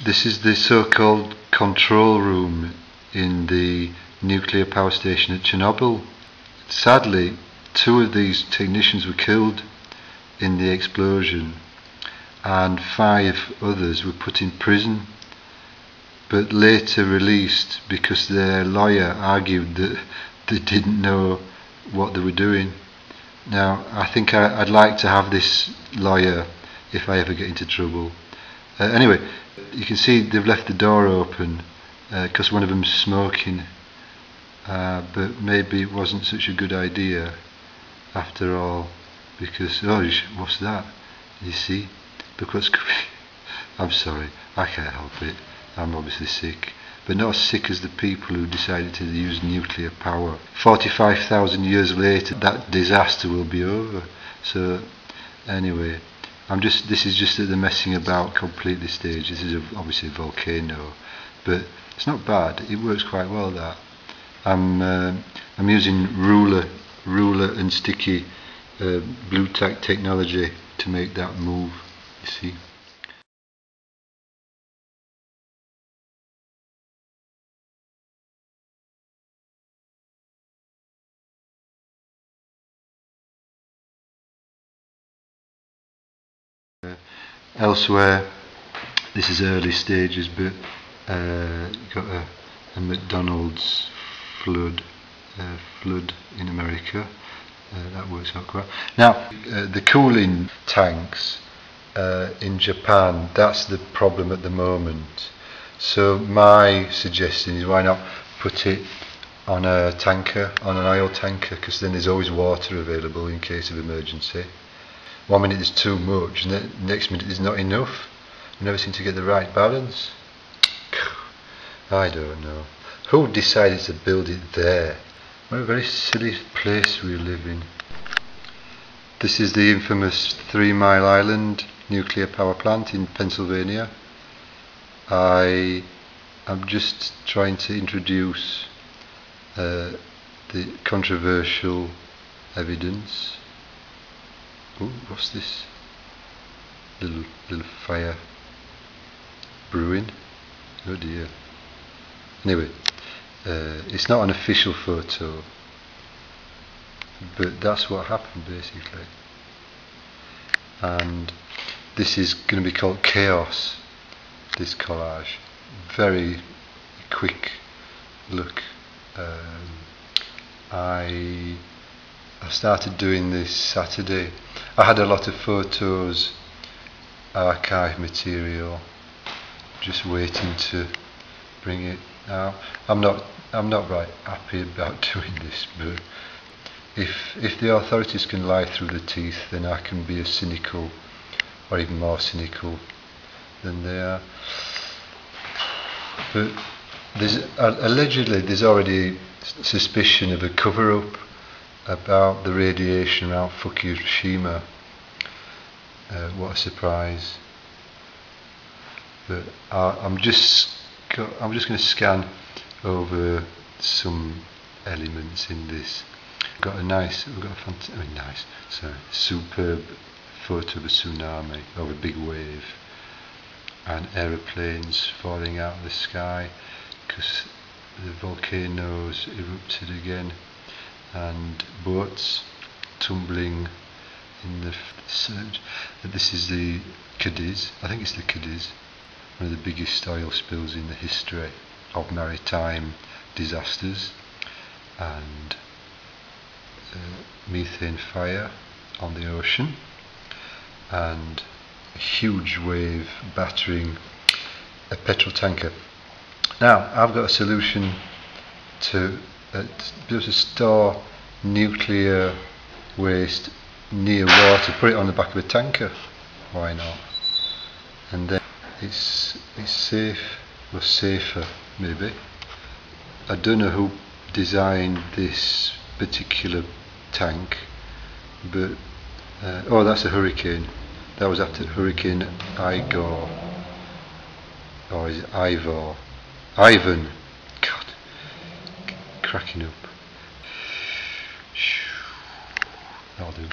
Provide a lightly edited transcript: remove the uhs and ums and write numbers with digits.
This is the so-called control room in the nuclear power station at Chernobyl. Sadly, 2 of these technicians were killed in the explosion and 5 others were put in prison, but later released because their lawyer argued that they didn't know what they were doing. Now, I think I'd like to have this lawyer if I ever get into trouble. Anyway, you can see they've left the door open because one of them's smoking, but maybe it wasn't such a good idea after all, because, oh, what's that? You see? Look what's coming. I'm sorry, I can't help it. I'm obviously sick, but not as sick as the people who decided to use nuclear power. 45,000 years later, that disaster will be over. So, anyway, this is just at the messing about completely stage. This is obviously a volcano, but it's not bad. It works quite well. That I'm using ruler and sticky blue tack technology to make that move. You see. Elsewhere, this is early stages, but got a McDonald's flood in America. That works out quite well. Now, the cooling tanks in Japan, that's the problem at the moment. So my suggestion is, why not put it on a tanker, on an oil tanker, because then there's always water available in case of emergency. 1 minute there's too much, and the next minute there's not enough. We never seem to get the right balance. I don't know. Who decided to build it there? What a very silly place we live in. This is the infamous 3 Mile Island nuclear power plant in Pennsylvania. I am just trying to introduce the controversial evidence. Ooh, what's this? Little fire brewing. Oh dear. Anyway, it's not an official photo, but that's what happened basically. And this is going to be called Chaos, this collage. Very quick look. I started doing this Saturday. I had a lot of photos, archive material, just waiting to bring it out. I'm not right happy about doing this, but if the authorities can lie through the teeth, then I can be as cynical, or even more cynical than they are. But allegedly there's already suspicion of a cover-up about the radiation around Fukushima. What a surprise! But I'm just going to scan over some elements in this. Superb photo of a tsunami, of a big wave, and aeroplanes falling out of the sky because the volcanoes erupted again, and boats tumbling in the surge. This is the Cadiz, I think it's the Cadiz, one of the biggest oil spills in the history of maritime disasters, and methane fire on the ocean, and a huge wave battering a petrol tanker. Now, I've got a solution to be able to store nuclear waste near water. Put it on the back of a tanker. Why not? And then it's safe, or safer maybe. I don't know who designed this particular tank, but oh, that's a hurricane. That was after Hurricane Igor, or is it Ivor? Ivan. God, cracking up. That'll do.